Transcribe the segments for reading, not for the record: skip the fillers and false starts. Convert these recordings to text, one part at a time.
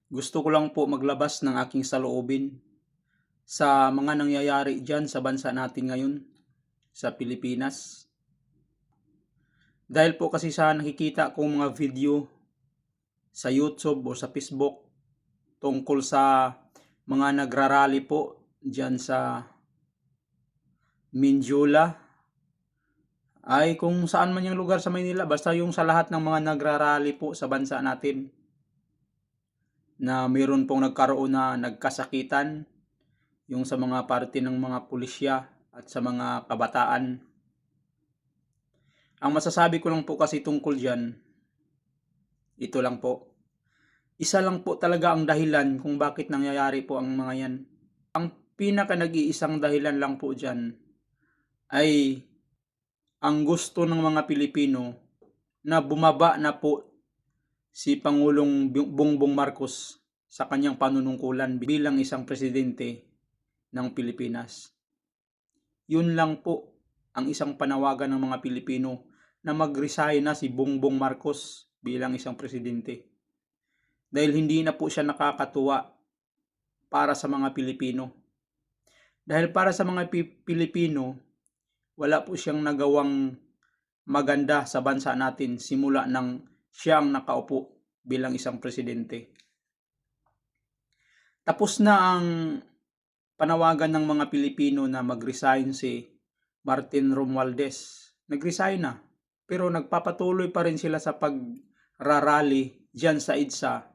Gusto ko lang po maglabas ng aking saloobin sa mga nangyayari diyan sa bansa natin ngayon, sa Pilipinas. Dahil po kasi sa nakikita kong mga video sa YouTube o sa Facebook tungkol sa mga nagrarally po diyan sa Mindiola, ay kung saan man yung lugar sa Maynila, basta yung sa lahat ng mga nagrarally po sa bansa natin na mayroon pong nagkaroon na nagkasakitan, yung sa mga parte ng mga pulisya at sa mga kabataan. Ang masasabi ko lang po kasi tungkol dyan, ito lang po. Isa lang po talaga ang dahilan kung bakit nangyayari po ang mga yan. Ang pinaka nag-iisang dahilan lang po dyan ay ang gusto ng mga Pilipino na bumaba na po si Pangulong Bongbong Marcos sa kanyang panunungkulan bilang isang presidente ng Pilipinas. Yun lang po ang isang panawagan ng mga Pilipino na mag-resign na si Bongbong Marcos bilang isang presidente. Dahil hindi na po siya nakakatuwa para sa mga Pilipino. Dahil para sa mga Pilipino, wala po siyang nagawang maganda sa bansa natin simula nang siya ang nakaupo bilang isang presidente. Tapos na ang panawagan ng mga Pilipino na mag-resign si Martin Romualdez. Nag-resign na, pero nagpapatuloy pa rin sila sa pagrarally dyan sa EDSA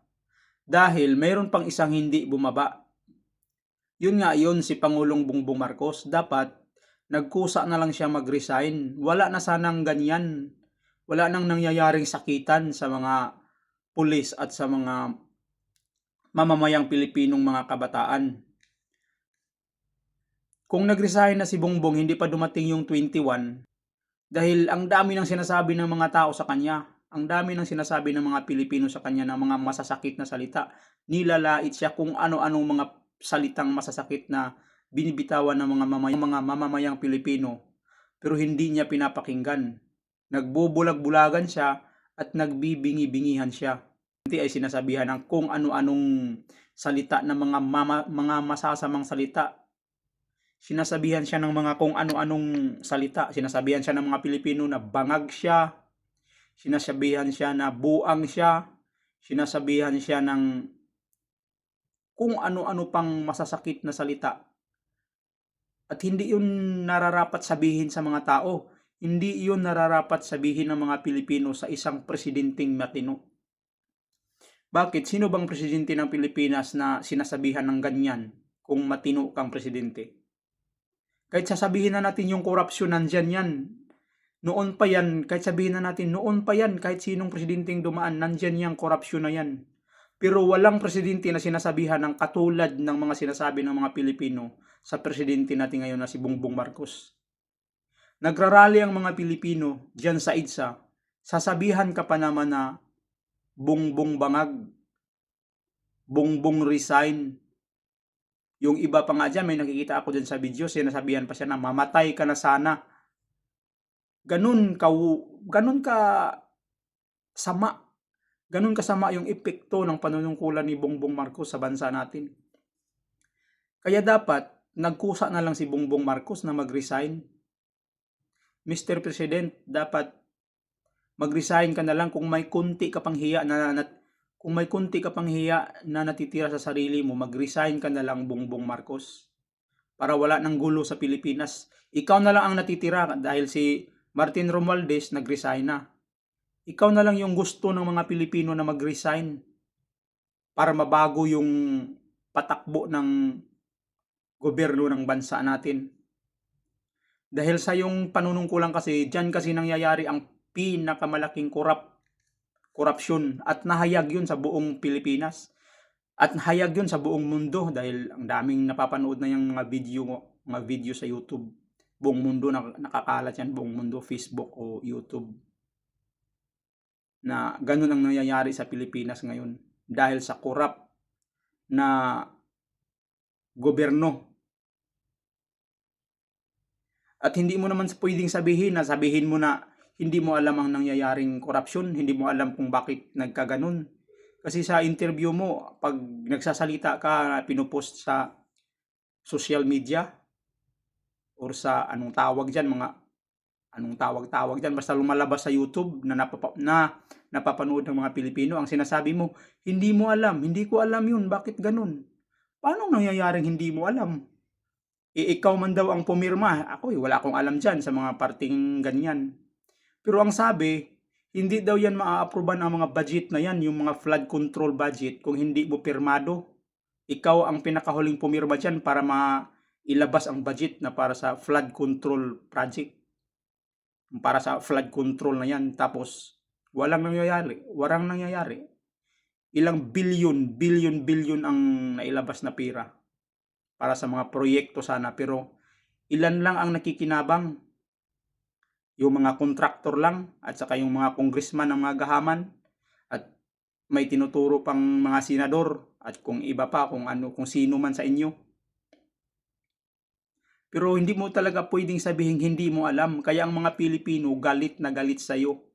dahil mayroon pang isang hindi bumaba. Yun nga yun, si Pangulong Bongbong Marcos. Dapat nagkusa na lang siya mag-resign. Wala na sanang ganyan. Wala nang nangyayaring sakitan sa mga pulis at sa mga mamamayang Pilipinong mga kabataan. Kung nag-resign na si Bongbong, hindi pa dumating yung 21, dahil ang dami ng sinasabi ng mga tao sa kanya, ang dami ng sinasabi ng mga Pilipino sa kanya ng mga masasakit na salita. Nilalait siya kung ano-anong mga salitang masasakit na binibitawan ng mga mamamayang Pilipino, pero hindi niya pinapakinggan. Nagbubulag-bulagan siya at nagbibingi-bingihan siya. Hindi ay sinasabihan ng kung ano-anong salita ng mga masasamang salita. Sinasabihan siya ng mga kung ano-anong salita. Sinasabihan siya ng mga Pilipino na bangag siya. Sinasabihan siya na buang siya. Sinasabihan siya ng kung ano-ano pang masasakit na salita. At hindi yun nararapat sabihin sa mga tao. Hindi yun nararapat sabihin ng mga Pilipino sa isang presidenteng matino. Bakit? Sino bang presidente ng Pilipinas na sinasabihan ng ganyan kung matino kang presidente? Kahit sasabihin na natin yung korupsyon, nandyan yan. Noon pa yan, kahit sabihin na natin, noon pa yan, kahit sinong presidenteng dumaan, nandyan yung korupsyon na yan. Pero walang presidente na sinasabihan ng katulad ng mga sinasabi ng mga Pilipino sa presidente natin ngayon na si Bongbong Marcos. Nagrarally ang mga Pilipino dyan sa EDSA, sasabihan ka pa naman na Bongbong bangag, Bongbong resign. Yung iba pa nga dyan, may nakikita ako dyan sa video, sinasabihan pa siya na mamatay ka na sana. Ganun ka sama. Ganun kasama yung epekto ng panunungkulan ni Bongbong Marcos sa bansa natin. Kaya dapat, nagkusa na lang si Bongbong Marcos na mag-resign. Mr. President, dapat mag-resign ka na lang kung may kunti ka pang hiya na natitira sa sarili mo, mag-resign ka na lang, Bongbong Marcos. Para wala nang gulo sa Pilipinas. Ikaw na lang ang natitira dahil si Martin Romualdez nag-resign na. Ikaw na lang yung gusto ng mga Pilipino na mag-resign para mabago yung patakbo ng gobyerno ng bansa natin. Dahil sa yung panunungkulan kasi, dyan kasi nangyayari ang pinakamalaking korupsyon at nahayag yun sa buong Pilipinas. At nahayag yun sa buong mundo dahil ang daming napapanood na yung mga video sa YouTube. Buong mundo nakakalat yan, buong mundo, Facebook o YouTube. Na ganun ang nangyayari sa Pilipinas ngayon dahil sa korap na gobyerno. At hindi mo naman pwedeng sabihin mo na hindi mo alam ang nangyayaring korupsyon, hindi mo alam kung bakit nagkaganon. Kasi sa interview mo, pag nagsasalita ka, pinupost sa social media or sa anong tawag diyan, basta lumalabas sa YouTube na napapanood ng mga Pilipino, ang sinasabi mo, "Hindi mo alam, hindi ko alam 'yun, bakit gano'n?" Paano nangyayaring hindi mo alam? Ikaw man daw ang pumirma, ako, wala akong alam diyan sa mga parting ganyan. Pero ang sabi, hindi daw 'yan maa-apruban ang mga budget na 'yan, yung mga flood control budget kung hindi mo pirmado. Ikaw ang pinakahuling pumirma diyan para mailabas ang budget na para sa flood control project. Para sa flood control na 'yan, tapos walang nangyayari. Ilang bilyon ang nailabas na pera para sa mga proyekto sana, pero ilan lang ang nakikinabang, yung mga kontraktor lang at saka yung mga congressman ng mga gahaman at may tinuturo pang mga senador at kung iba pa kung sino man sa inyo. Pero hindi mo talaga pwedeng sabihin hindi mo alam, kaya ang mga Pilipino galit na galit sa iyo.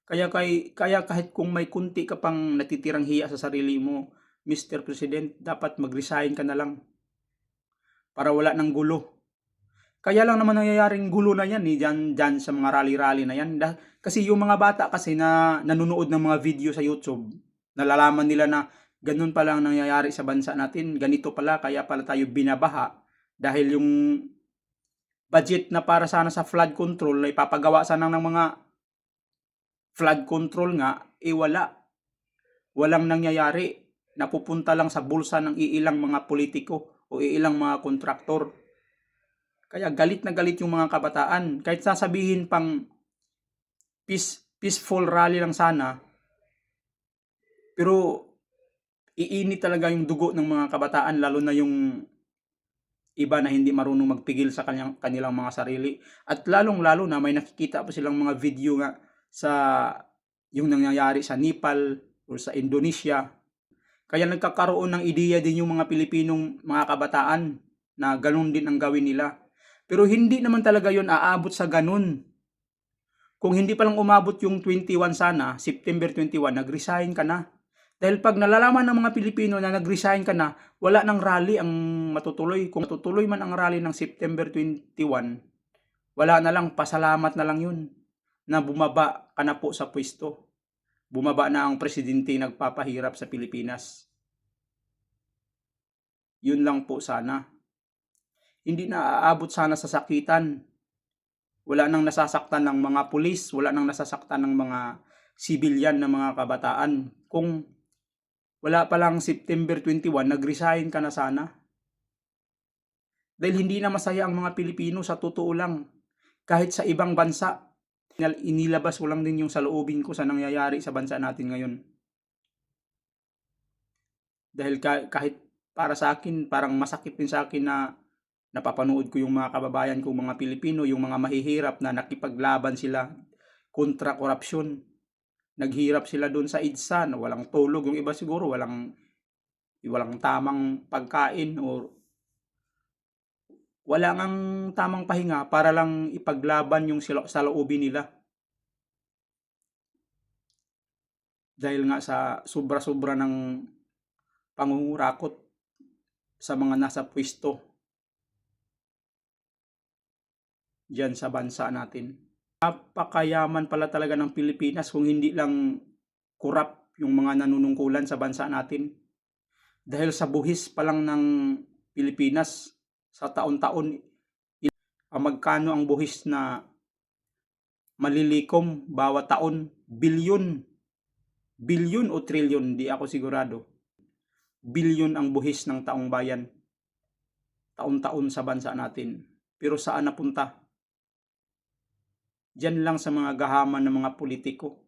Kaya kahit kung may kunti ka pang natitirang hiya sa sarili mo, Mr. President, dapat mag-resign ka na lang para wala ng gulo. Kaya lang naman nangyayaring gulo na yan dyan sa mga rally-rally na yan. Kasi yung mga bata kasi na nanonood ng mga video sa YouTube, nalalaman nila na ganun pala ang nangyayari sa bansa natin, ganito pala, kaya pala tayo binabaha dahil yung budget na para sana sa flood control na ipapagawa sana ng mga flood control nga, walang nangyayari. Napupunta lang sa bulsa ng iilang mga politiko o iilang mga kontraktor. Kaya galit na galit yung mga kabataan. Kahit sasabihin pang peaceful rally lang sana, pero iinit talaga yung dugo ng mga kabataan, lalo na yung iba na hindi marunong magpigil sa kanilang mga sarili. At lalong-lalo na may nakikita pa silang mga video nga sa yung nangyayari sa Nepal o sa Indonesia. Kaya nagkakaroon ng ideya din yung mga Pilipinong mga kabataan na ganun din ang gawin nila. Pero hindi naman talaga yon aabot sa ganun. Kung hindi pa lang umabot yung 21 sana, September 21, nag-resign ka na. Dahil pag nalalaman ng mga Pilipino na nag-resign ka na, wala nang rally ang matutuloy. Kung matutuloy man ang rally ng September 21, wala na lang, pasalamat na lang yun na bumaba ka na po sa pwesto. Bumaba na ang presidente nagpapahirap sa Pilipinas. Yun lang po sana. Hindi na aabot sana sa sakitan. Wala nang nasasaktan ng mga pulis, wala nang nasasaktan ng mga civilian na mga kabataan. Kung wala pa lang September 21, nag-resign ka na sana. Dahil hindi na masaya ang mga Pilipino, sa totoo lang. Kahit sa ibang bansa, inilabas ko lang din yung saloobin ko sa nangyayari sa bansa natin ngayon. Dahil kahit para sa akin, parang masakit din sa akin na napapanood ko yung mga kababayan kong mga Pilipino, yung mga mahihirap na nakipaglaban sila kontra korupsyon. Naghirap sila doon sa EDSA na walang tulog. Yung iba siguro walang tamang pagkain o wala ngang tamang pahinga para lang ipaglaban yung saloobin nila. Dahil nga sa sobra-sobra ng pangungurakot sa mga nasa pwesto diyan sa bansa natin. Napakayaman pala talaga ng Pilipinas kung hindi lang korap yung mga nanunungkulan sa bansa natin. Dahil sa buhis pa lang ng Pilipinas, sa taon-taon, magkano ang buhis na malilikom bawat taon? Bilyon o trilyon, di ako sigurado. Bilyon ang buhis ng taong bayan, taon-taon sa bansa natin. Pero saan napunta? Diyan lang sa mga gahaman ng mga politiko.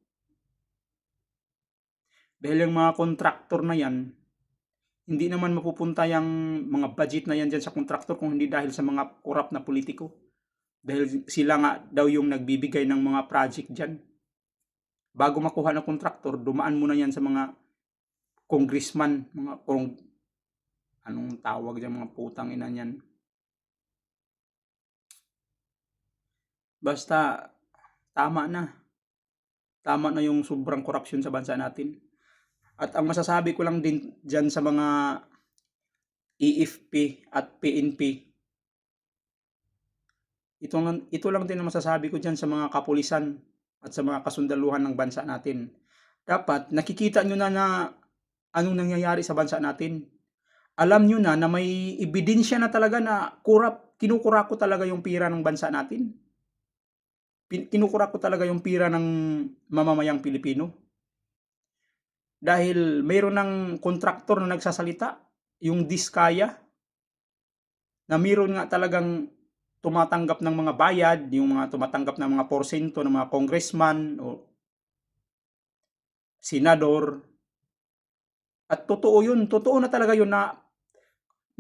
Dahil yung mga kontraktor na yan, hindi naman mapupunta yung mga budget na yan dyan sa kontraktor kung hindi dahil sa mga korap na politiko. Dahil sila nga daw yung nagbibigay ng mga project dyan. Bago makuha ng kontraktor, dumaan muna yan sa mga congressman, anong tawag dyan, mga putang ina niyan. Basta, tama na. Tama na yung sobrang korupsyon sa bansa natin. At ang masasabi ko lang din dyan sa mga EFP at PNP, ito lang din ang masasabi ko dyan sa mga kapulisan at sa mga kasundaluhan ng bansa natin. Dapat nakikita nyo na anong nangyayari sa bansa natin. Alam nyo na may ebidensya na talaga na kinukurako talaga yung pira ng bansa natin. Kinukurako talaga yung pira ng mamamayang Pilipino. Dahil mayroon ng kontraktor na nagsasalita, yung Diskaya, na mayroon nga talagang tumatanggap ng mga bayad, yung mga tumatanggap ng mga porsento ng mga congressman o senador. At totoo yun, totoo na talaga yun na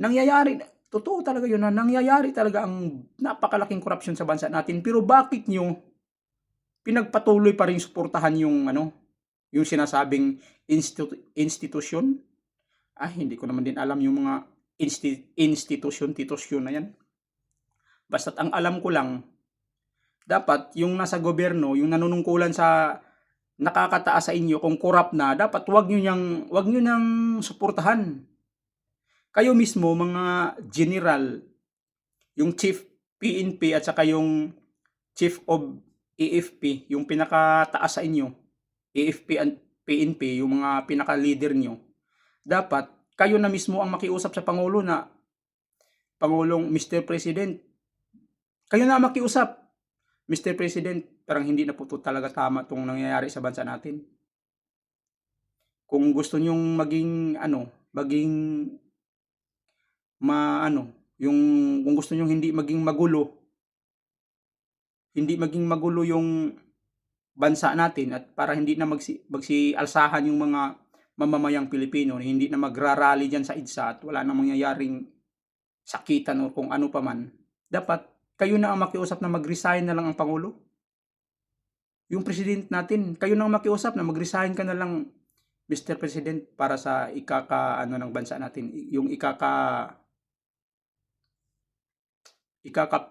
nangyayari, totoo talaga yun na nangyayari talaga ang napakalaking korupsyon sa bansa natin. Pero bakit nyo pinagpatuloy pa rin suportahan yung yung sinasabing institusyon? Hindi ko naman din alam yung mga institusyon na yan. Basta't ang alam ko lang, dapat yung nasa gobyerno, yung nanunungkulan sa nakakataas sa inyo, kung corrupt na, dapat wag nyo nang suportahan. Kayo mismo, mga general, yung chief PNP at saka yung chief of AFP, yung pinakataas sa inyo, AFP and PNP, yung mga pinaka-leader nyo, dapat kayo na mismo ang makiusap sa Pangulo na, Pangulong Mr. President, kayo na makiusap, Mr. President, parang hindi na po talaga tama itong nangyayari sa bansa natin. Kung gusto nyong kung gusto nyong hindi maging magulo yung bansa natin at para hindi na magsialsahan yung mga mamamayang Pilipino, hindi na magrarally dyan sa EDSA at wala nang mangyayaring sakitan o kung ano pa man, dapat kayo na ang makiusap na mag-resign na lang ang Pangulo. Yung President natin, kayo na ang makiusap na mag-resign ka na lang, Mr. President, para sa ng bansa natin, yung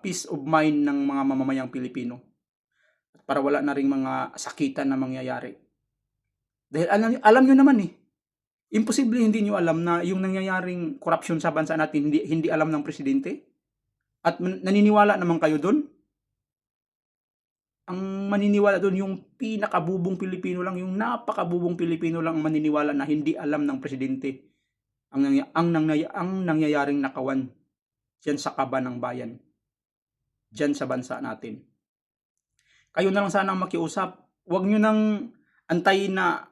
peace of mind ng mga mamamayang Pilipino. Para wala na ring mga sakitan na mangyayari. Dahil alam nyo naman imposible hindi nyo alam na yung nangyayaring korupsyon sa bansa natin hindi alam ng presidente. At naniniwala naman kayo doon. Ang maniniwala doon yung pinakabubong Pilipino lang, yung napakabubong Pilipino lang ang maniniwala na hindi alam ng presidente ang nangyayaring nakawan diyan sa kaban ng bayan, diyan sa bansa natin. Kayo na lang sana ang makiusap. Huwag nyo nang antayin na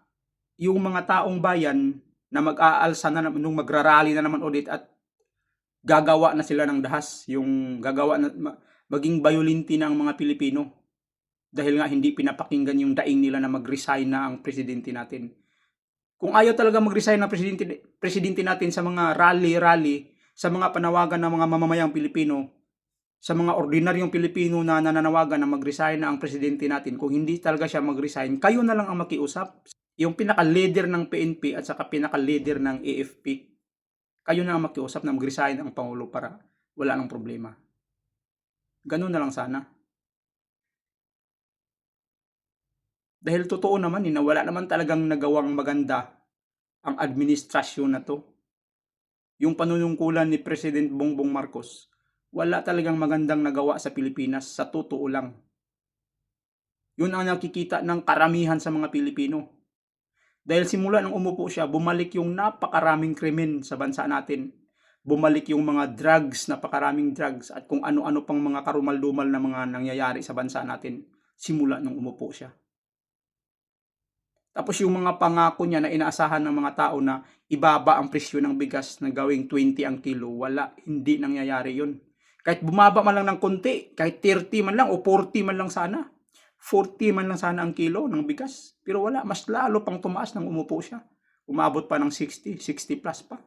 yung mga taong bayan na mag-aalsa na nung magrarally na naman ulit at gagawa na sila ng dahas, yung gagawa na maging violente na ang mga Pilipino dahil nga hindi pinapakinggan yung daing nila na mag-resign na ang presidente natin. Kung ayaw talaga mag-resign ng presidente natin sa mga rally, sa mga panawagan ng mga mamamayang Pilipino, sa mga ordinaryong Pilipino na nananawagan na mag-resign na ang presidente natin, kung hindi talaga siya mag-resign, kayo na lang ang makiusap. Yung pinaka-leader ng PNP at saka pinaka-leader ng AFP, kayo na ang makiusap na mag-resign ang Pangulo para wala nang problema. Ganun na lang sana. Dahil totoo naman na wala naman talagang nagawang maganda ang administrasyon na to. Yung panunungkulan ni President Bongbong Marcos, wala talagang magandang nagawa sa Pilipinas, sa totoo lang. Yun ang nakikita ng karamihan sa mga Pilipino. Dahil simula nung umupo siya, bumalik yung napakaraming krimen sa bansa natin. Bumalik yung mga drugs, napakaraming drugs, at kung ano-ano pang mga karumal-dumal na mga nangyayari sa bansa natin simula nung umupo siya. Tapos yung mga pangako niya na inaasahan ng mga tao na ibaba ang presyo ng bigas na gawing 20 ang kilo, hindi nangyayari yun. Kahit bumaba man lang ng konti, kahit 30 man lang o 40 man lang sana, 40 man lang sana ang kilo ng bigas. Pero wala, mas lalo pang tumaas nang umupo siya. Umabot pa ng 60 plus pa.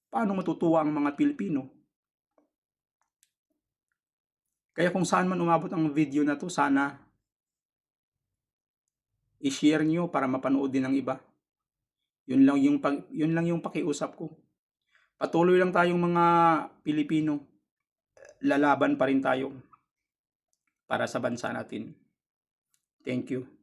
Paano matutuwa ang mga Pilipino? Kaya kung saan man umabot ang video na to, sana i-share nyo para mapanood din ng iba. Yun lang yung pakiusap ko. Patuloy lang tayong mga Pilipino. Lalaban pa rin tayo para sa bansa natin. Thank you.